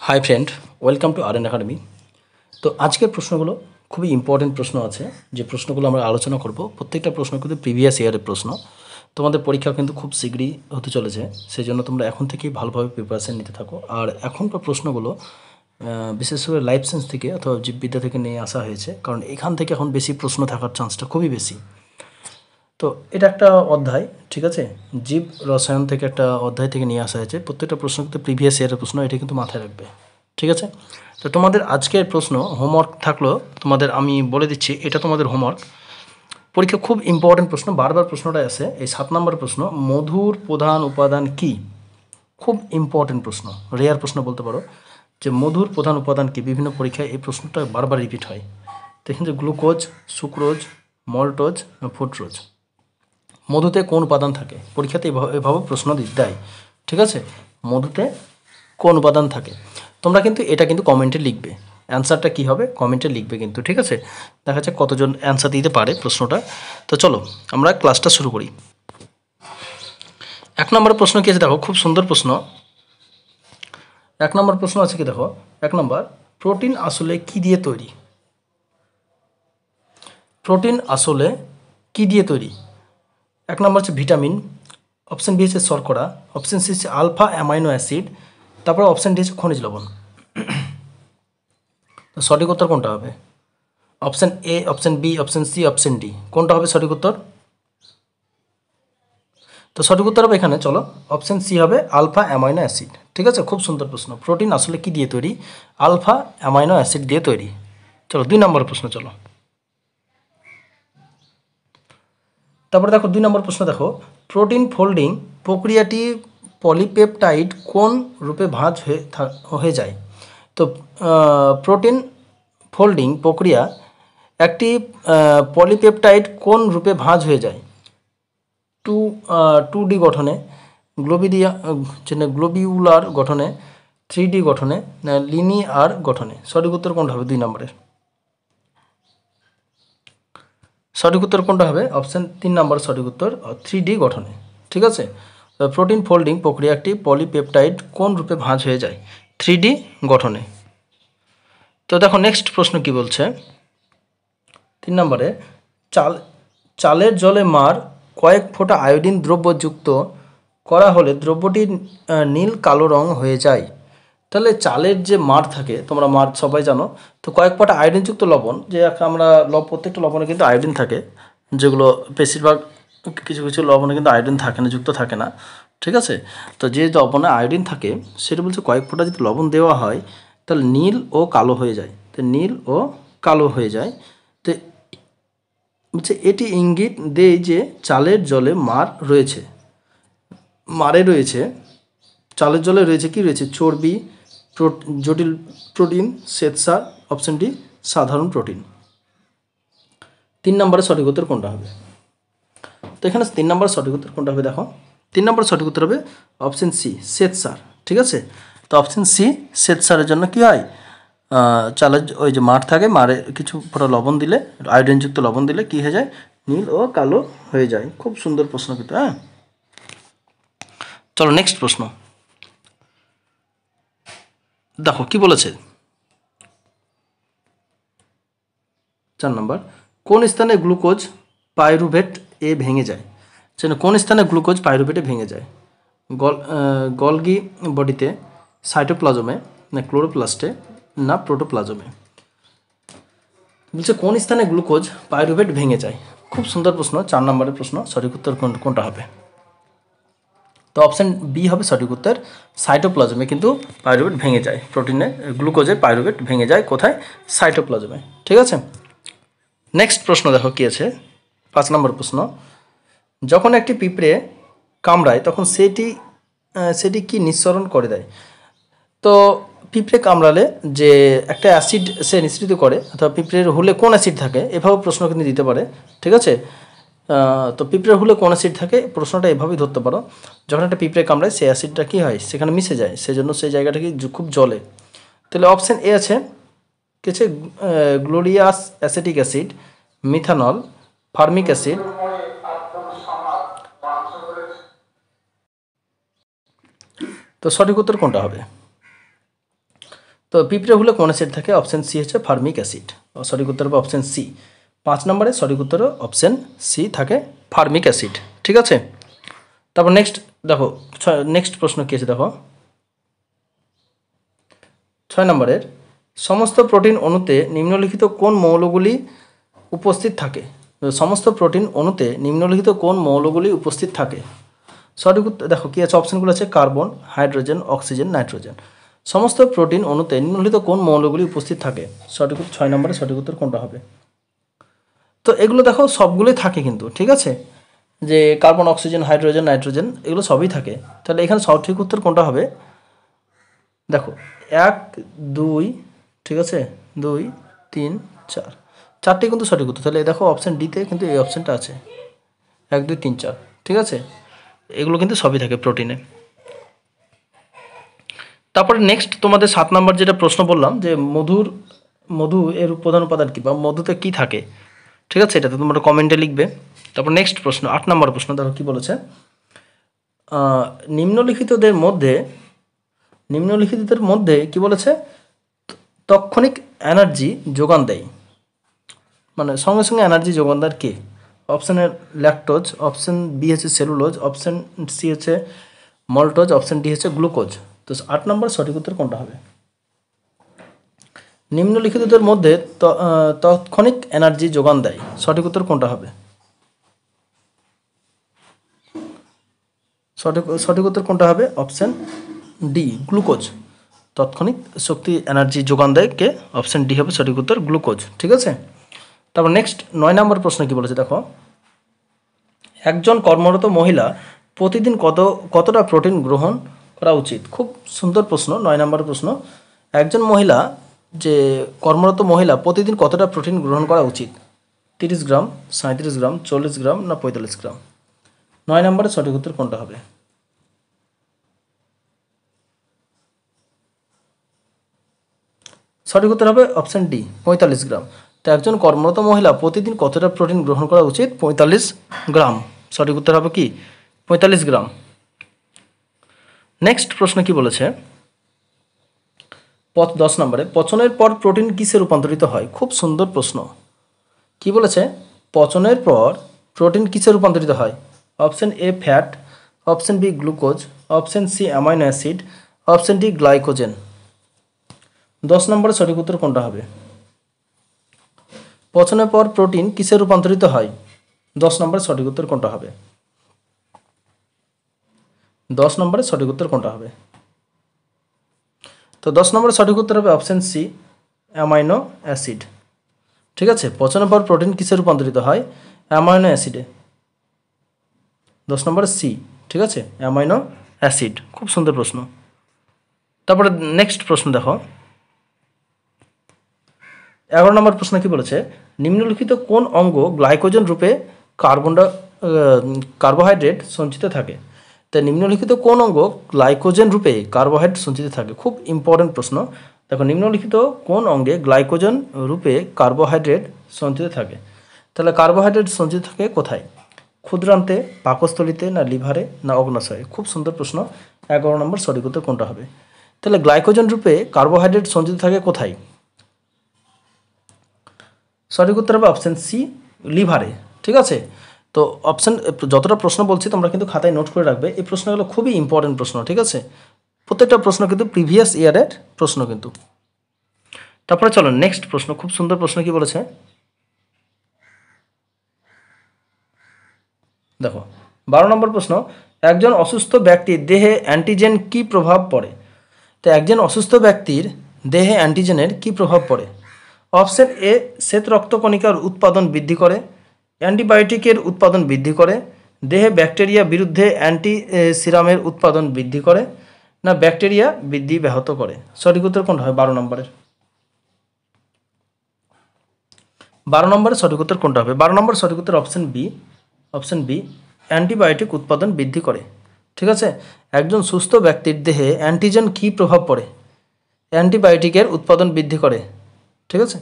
Hi friend, welcome to R academy. তো আজকের প্রশ্নগুলো খুবই ইম্পর্টেন্ট প্রশ্ন আছে, যে প্রশ্নগুলো আমরা আলোচনা করব। প্রত্যেকটা প্রশ্ন কিন্তু প্রিভিয়াস ইয়ারের প্রশ্ন। তোমাদের পরীক্ষা কিন্তু খুব শীঘ্রই হতে চলেছে, সেই জন্য তোমরা এখন থেকেই ভালোভাবে প্রিপারেশান নিতে থাকো। আর এখনকার প্রশ্নগুলো বিশেষ করে লাইফ সায়েন্স থেকে অথবা জীববিদ্যা থেকে নিয়ে আসা হয়েছে, কারণ এখান থেকে এখন বেশি প্রশ্ন থাকার চান্সটা খুবই বেশি। তো এটা একটা অধ্যায়, ঠিক আছে, জীব রসায়ন থেকে একটা অধ্যায় থেকে নিয়ে আসা হয়েছে। প্রত্যেকটা প্রশ্ন কিন্তু প্রিভিয়াস ইয়ারের প্রশ্ন, এটা কিন্তু মাথায় রাখবে, ঠিক আছে। তো তোমাদের আজকের প্রশ্ন হোমওয়ার্ক থাকলো, তোমাদের আমি বলে দিচ্ছি, এটা তোমাদের হোমওয়ার্ক। পরীক্ষা খুব ইম্পর্টেন্ট প্রশ্ন, বারবার প্রশ্নটা আসে। এই 7 নম্বর প্রশ্ন, মধুর প্রধান উপাদান কি? খুব ইম্পর্টেন্ট প্রশ্ন, রেয়ার প্রশ্ন বলতে পারো, যে মধুর প্রধান উপাদান কি। বিভিন্ন পরীক্ষায় এই প্রশ্নটা বারবার রিপিট হয়। দেখেন যে গ্লুকোজ, সুক্রোজ, মল্টোজ, ফ্রুক্টোজ। মধুতে কোন উপাদান থাকে? পরীক্ষাতে এভাবে প্রশ্ন দেয়, ঠিক আছে। মধুতে কোন উপাদান থাকে? তোমরা কিন্তু এটা কিন্তু কমেন্টে লিখবে, অ্যান্সারটা কী হবে কমেন্টে লিখবে কিন্তু, ঠিক আছে। দেখা যাচ্ছে কতজন অ্যান্সার দিতে পারে প্রশ্নটা। তো চলো আমরা ক্লাসটা শুরু করি। 1 নম্বর প্রশ্ন কী আছে দেখো, খুব সুন্দর প্রশ্ন। 1 নম্বর প্রশ্ন আছে কি দেখো, 1 নম্বর, প্রোটিন আসলে কি দিয়ে তৈরি? প্রোটিন আসলে কি দিয়ে তৈরি? 1 নম্বর হচ্ছে ভিটামিন, অপশান বি হচ্ছে শর্করা, অপশান সি হচ্ছে আলফা অ্যামাইনো অ্যাসিড, তারপরে অপশান ডি হচ্ছে খনিজ লবণ। তো সঠিক উত্তর কোনটা হবে? Option A, option B, option C, option D, কোনটা হবে সঠিক উত্তর? তো সঠিক উত্তর হবে এখানে, চলো, অপশান সি হবে আলফা অ্যামাইনো অ্যাসিড, ঠিক আছে। খুব সুন্দর প্রশ্ন, প্রোটিন আসলে কি দিয়ে তৈরি? আলফা অ্যামাইনো অ্যাসিড দিয়ে তৈরি। চলো 2 নম্বর প্রশ্ন, চলো। তারপরে দেখো 2 নম্বর প্রশ্ন দেখো, প্রোটিন ফোল্ডিং প্রক্রিয়াটি পলিপেপটাইড কোন রূপে ভাঁজ হয়ে যায়? তো প্রোটিন ফোল্ডিং প্রক্রিয়া একটি পলিপেপটাইড কোন রূপে ভাঁজ হয়ে যায়? 2D গঠনে, গ্লোবিউলার গঠনে, 3D গঠনে, না লিনিয়ার গঠনে? সঠিক উত্তর কোনটা হবে 2 নম্বরের? সঠিক উত্তর কোনটা হবে? অপশান 3 নম্বর সঠিক উত্তর, 3D গঠনে, ঠিক আছে। প্রোটিন ফোল্ডিং প্রক্রিয়া একটি পলিপেপটাইড কোন রূপে ভাঁজ হয়ে যায়? 3D গঠনে। তো দেখো নেক্সট প্রশ্ন কি বলছে, 3 নম্বরে, চালের জলে মার কয়েক ফোঁটা আয়োডিন দ্রব্য যুক্ত করা হলে দ্রব্যটি নীল কালো রং হয়ে যায়। তাহলে চালের যে মার থাকে, তোমরা মার সবাই জানো, তো কয়েক ফোঁটা আয়োডিনযুক্ত লবণ, যে আমরা প্রত্যেকটা লবণে কিন্তু আয়োডিন থাকে, যেগুলো বেশিরভাগ কিছু কিছু লবণে কিন্তু আয়োডিন থাকে না, যুক্ত থাকে না, ঠিক আছে। তো যে লবণে আয়োডিন থাকে সেটা বলছে কয়েক ফোঁটা যদি লবণ দেওয়া হয় তাহলে নীল ও কালো হয়ে যায়। তো নীল ও কালো হয়ে যায়। তো বলছে এটি ইঙ্গিত দেয় যে চালের জলে মার রয়েছে, চালের জলে রয়েছে কি রয়েছে? চর্বি, জটিল প্রোটিন, শ্বেতসার, অপশন ডি সাধারণ প্রোটিন। 3 নম্বরের সঠিক উত্তর কোনটা হবে? তো এখানে 3 নম্বর সঠিক উত্তর কোনটা হবে দেখো, 3 নম্বর সঠিক উত্তর হবে অপশন সি শ্বেতসার, ঠিক আছে। তো অপশন সি শ্বেতসারের জন্য কি হয়, চালের ওই যে মার থাকে, মারে কিছু ফোঁটা লবণ দিলে, আয়োডিনযুক্ত লবণ দিলে কি হয়ে যায়? নীল ও কালো হয়ে যায়। খুব সুন্দর প্রশ্ন কিন্তু, হ্যাঁ। চলো নেক্সট প্রশ্ন দেখো কি বলেছে। 4 নম্বর, কোন স্থানে গ্লুকোজ পাইরুভেট এ ভেঙে যায়? কোন স্থানে গ্লুকোজ পাইরুভেটে ভেঙে যায়? গলগি বডিতে, সাইটোপ্লাজমে, না ক্লোরোপ্লাস্টে, না প্রোটোপ্লাজমে? বলছে কোন স্থানে গ্লুকোজ পাইরুভেট ভেঙে যায়। খুব সুন্দর প্রশ্ন, 4 নম্বরের প্রশ্ন। সঠিক উত্তর কোনটা হবে? তো অপশান বি হবে সঠিক উত্তর, সাইটোপ্লাজমে কিন্তু পাইরুভেট ভেঙে যায়। প্রোটিনে গ্লুকোজের পাইরুভেট ভেঙে যায় কোথায়? সাইটোপ্লাজমে, ঠিক আছে। নেক্সট প্রশ্ন দেখো কি আছে, 5 নম্বর প্রশ্ন, যখন একটি পিঁপড়ে কামড়ায় তখন সেটি কি নিঃসরণ করে দেয়? তো পিঁপড়ে কামড়ালে যে একটা অ্যাসিড সে নিঃসৃত করে, অথবা পিঁপড়ের হুলে কোন অ্যাসিড থাকে, এভাবে প্রশ্ন কিন্তু দিতে পারে, ঠিক আছে। তো পিঁপড়ের হুলে কোন অ্যাসিড থাকে, প্রশ্নটা এভাবেই ধরতে পারো। যখন একটা পিঁপড়ে কামড়ায় সেই অ্যাসিডটা কী হয়, সেখানে মিশে যায়, সেজন্য সেই জায়গাটা কি খুব জ্বলে। তাহলে অপশান এ আছে কি আছে, glorious acetic acid, methanol, formic acid, তো সঠিক উত্তর কোনটা হবে? তো পিঁপড়ে হুলে কোন অ্যাসিড থাকে? অপশন সি হচ্ছে ফার্মিক অ্যাসিড। সঠিক উত্তর হবে অপশন সি। 5 নম্বরে সঠিক উত্তর অপশন সি থাকে ফার্মিক অ্যাসিড। ঠিক আছে, তারপর নেক্সট দেখো, নেক্সট প্রশ্ন কী আছে দেখো, 6 নম্বরের সমস্ত প্রোটিন অণুতে নিম্নলিখিত কোন মৌলগুলি উপস্থিত থাকে? সমস্ত প্রোটিন অণুতে নিম্নলিখিত কোন মৌলগুলি উপস্থিত থাকে? সঠিক উত্তর দেখো কী আছে, অপশনগুলো আছে কার্বন, হাইড্রোজেন, অক্সিজেন, নাইট্রোজেন। সমস্ত প্রোটিন অণুতে নিম্নলিখিত কোন মৌলগুলি উপস্থিত থাকে? সঠিক 6 নম্বরে সঠিক উত্তর কোনটা হবে? তো এগুলো দেখো সবগুলোই থাকে কিন্তু, ঠিক আছে, যে কার্বন, অক্সিজেন, হাইড্রোজেন, নাইট্রোজেন এগুলো সবই থাকে। তাহলে এখানে সঠিক উত্তর কোনটা হবে? দেখো 1 2, ঠিক আছে, 2 3 4, চারটে কিন্তু সঠিক উত্তর। তাহলে দেখো অপশান ডিতে কিন্তু এই অপশানটা আছে, 1 2 3 4, ঠিক আছে, এগুলো কিন্তু সবই থাকে প্রোটিনে। তারপরে নেক্সট তোমাদের 7 নম্বর যেটা প্রশ্ন বললাম যে মধু এর প্রধান উপাদান কী বা মধুতে কী থাকে, ঠিক আছে, এটা তো তোমরা কমেন্টে লিখবে। তারপর নেক্সট প্রশ্ন 8 নম্বর প্রশ্ন দেখো কী বলেছে, নিম্নলিখিতদের মধ্যে কি বলেছে, তাৎক্ষণিক এনার্জি যোগান দেয়, মানে সঙ্গে সঙ্গে এনার্জি যোগান দেয় কে? Option A lactose, option B হচ্ছে সেলুলোজ, অপশান সি হচ্ছে মল্টোজ, অপশান ডি হচ্ছে গ্লুকোজ। তো 8 নম্বর সঠিক উত্তর কোনটা হবে? নিম্নলিখিতদের মধ্যে তাৎক্ষণিক এনার্জি যোগান দেয়, সঠিক উত্তর কোনটা হবে? সঠিক উত্তর কোনটা হবে? Option D glucose. তাৎক্ষণিক শক্তি এনার্জি যোগান দেয় কে? অপশান ডি হবে সঠিক উত্তর গ্লুকোজ। ঠিক আছে, তারপর নেক্সট 9 নম্বর প্রশ্ন কি বলেছে দেখো, একজন কর্মরত মহিলা প্রতিদিন কতটা প্রোটিন গ্রহণ করা উচিত? খুব সুন্দর প্রশ্ন, 9 নম্বর প্রশ্ন। একজন মহিলা, যে কর্মরত মহিলা প্রতিদিন কতটা প্রোটিন গ্রহণ করা উচিত? 30 গ্রাম, 37 গ্রাম, 40 গ্রাম না 45 গ্রাম? 9 নম্বরের সঠিক উত্তর কোনটা হবে? সঠিক উত্তর হবে অপশান ডি 45 গ্রাম। তো একজন কর্মরত মহিলা প্রতিদিন কতটা প্রোটিন গ্রহণ করা উচিত? 45 গ্রাম। সঠিক উত্তর হবে কি 45 গ্রাম। নেক্সট প্রশ্ন কি বলেছে, 10 নম্বরে পচনের পর প্রোটিন কিসে রূপান্তরিত হয়? খুব সুন্দর প্রশ্ন। কি বলেছে, পচনের পর প্রোটিন কিসে রূপান্তরিত হয়? Option A fat, option B glucose, option C amino acid, option D glycogen. 10 নম্বরে সঠিক উত্তর কোনটা হবে? পচনের পর প্রোটিন কিসে রূপান্তরিত হয়? 10 নম্বরে সঠিক উত্তর কোনটা হবে? 10 নম্বরে সঠিক উত্তর কোনটা হবে? তো 10 নম্বরে সঠিক উত্তর হবে অপশান সি অ্যামাইনো অ্যাসিড। ঠিক আছে, পচনের পর প্রোটিন কিসে রূপান্তরিত হয়? অ্যামাইনো অ্যাসিডে। 10 নম্বরে সি, ঠিক আছে, অ্যামাইনো অ্যাসিড। খুব সুন্দর প্রশ্ন। তারপরে নেক্সট প্রশ্ন দেখো, 11 নম্বর প্রশ্ন কি বলেছে, নিম্নলিখিত কোন অঙ্গ গ্লাইকোজেন রূপে কার্বোহাইড্রেট সঞ্চিত থাকে? তাই নিম্নলিখিত কোন অঙ্গ গ্লাইকোজেন রূপে কার্বোহাইড্রেট সঞ্চিত থাকে? খুব ইম্পর্টেন্ট প্রশ্ন। দেখো নিম্নলিখিত কোন অঙ্গে গ্লাইকোজেন রূপে কার্বোহাইড্রেট সঞ্চিত থাকে? তাহলে কার্বোহাইড্রেট সঞ্চিত থাকে কোথায়? ক্ষুদ্রান্তে, পাকস্থলিতে, না লিভারে, না অগ্নাশয়ে? খুব সুন্দর প্রশ্ন। 11 নম্বর সঠিক উত্তর কোনটা হবে? তাহলে গ্লাইকোজেন রূপে কার্বোহাইড্রেট সঞ্চিত থাকে কোথায়? সঠিক উত্তর হবে অপশান সি লিভারে। ঠিক আছে, তো অপশান যতটা প্রশ্ন বলছি তোমরা কিন্তু খাতায় নোট করে রাখবে, এই প্রশ্নগুলো খুবই ইম্পর্টেন্ট প্রশ্ন। ঠিক আছে, প্রত্যেকটা প্রশ্ন কিন্তু প্রিভিয়াস ইয়ারের প্রশ্ন কিন্তু। তারপরে চলো নেক্সট প্রশ্ন, খুব সুন্দর প্রশ্ন কি বলেছে দেখো, 12 নম্বর প্রশ্ন, একজন অসুস্থ ব্যক্তির দেহে অ্যান্টিজেন কি প্রভাব পড়ে? তো একজন অসুস্থ ব্যক্তির দেহে অ্যান্টিজেনের কি প্রভাব পড়ে? অপশন এ শ্বেত রক্তকণিকার উৎপাদন বৃদ্ধি করে, অ্যান্টিবায়োটিকের উৎপাদন বৃদ্ধি করে, দেহে ব্যাকটেরিয়া বিরুদ্ধে অ্যান্টি সিরামের উৎপাদন বৃদ্ধি করে, না ব্যাকটেরিয়া বৃদ্ধি ব্যাহত করে? সঠিক উত্তর কোনটা হয় 12 নম্বরের? 12 নম্বরের সঠিক উত্তর কোনটা হবে? 12 নম্বর সঠিক উত্তর option B, option B antibiotic উৎপাদন বৃদ্ধি করে। ঠিক আছে, একজন সুস্থ ব্যক্তির দেহে অ্যান্টিজেন কী প্রভাব পড়ে? অ্যান্টিবায়োটিকের উৎপাদন বৃদ্ধি করে। ঠিক আছে,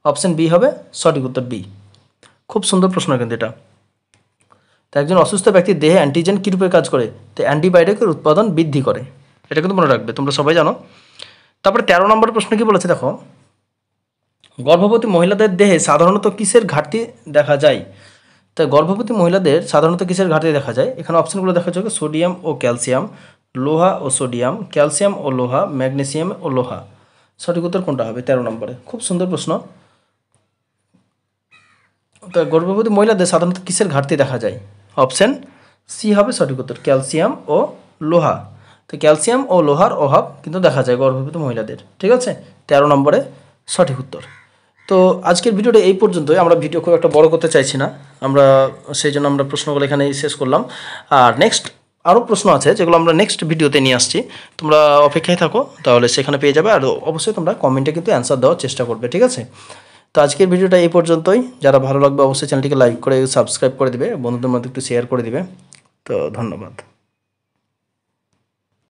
অপশন বি হবে সঠিক উত্তর বি। খুব সুন্দর প্রশ্ন কিন্তু এটা। তো একজন অসুস্থ ব্যক্তির দেহে অ্যান্টিজেন কী রূপে কাজ করে? তো অ্যান্টিবায়োটিকের উৎপাদন বৃদ্ধি করে, এটা কিন্তু মনে রাখবে, তোমরা সবাই জানো। তারপরে 13 নম্বর প্রশ্ন কি বলেছে দেখো, গর্ভবতী মহিলাদের দেহে সাধারণত কিসের ঘাটতি দেখা যায়? তাই গর্ভবতী মহিলাদের সাধারণত কিসের ঘাটতি দেখা যায়? এখানে অপশনগুলো দেখা যাচ্ছে সোডিয়াম ও ক্যালসিয়াম, লোহা ও সোডিয়াম, ক্যালসিয়াম ও লোহা, ম্যাগনেসিয়াম ও লোহা। সঠিক উত্তর কোনটা হবে 13 নম্বরে? খুব সুন্দর প্রশ্ন। তো গর্ভবতী মহিলাদের সাধারণত কিসের ঘাটতি দেখা যায়? অপশন সি হবে সঠিক উত্তর, ক্যালসিয়াম ও লোহা। তো ক্যালসিয়াম ও লোহার অভাব কিন্তু দেখা যায় গর্ভবতী মহিলাদের। ঠিক আছে, 13 নম্বরে সঠিক উত্তর। তো আজকের ভিডিওটা এই পর্যন্তই। আমরা ভিডিও খুব একটা বড় করতে চাইছি না, আমরা সেই জন্য আমরা প্রশ্নগুলো এখানেই শেষ করলাম। আর নেক্সট আরও প্রশ্ন আছে যেগুলো আমরা নেক্সট ভিডিওতে নিয়ে আসছি, তোমরা অপেক্ষায় থাকো, তাহলে সেখানে পেয়ে যাবে। আর অবশ্যই তোমরা কমেন্টে কিন্তু অ্যান্সার দেওয়ার চেষ্টা করবে। ঠিক আছে, তো আজকের ভিডিওটা এই পর্যন্তই। যারা ভালো লাগবে অবশ্যই চ্যানেলটিকে লাইক করে সাবস্ক্রাইব করে দিবে, বন্ধুদের মধ্যে একটু শেয়ার করে দিবে। তো ধন্যবাদ।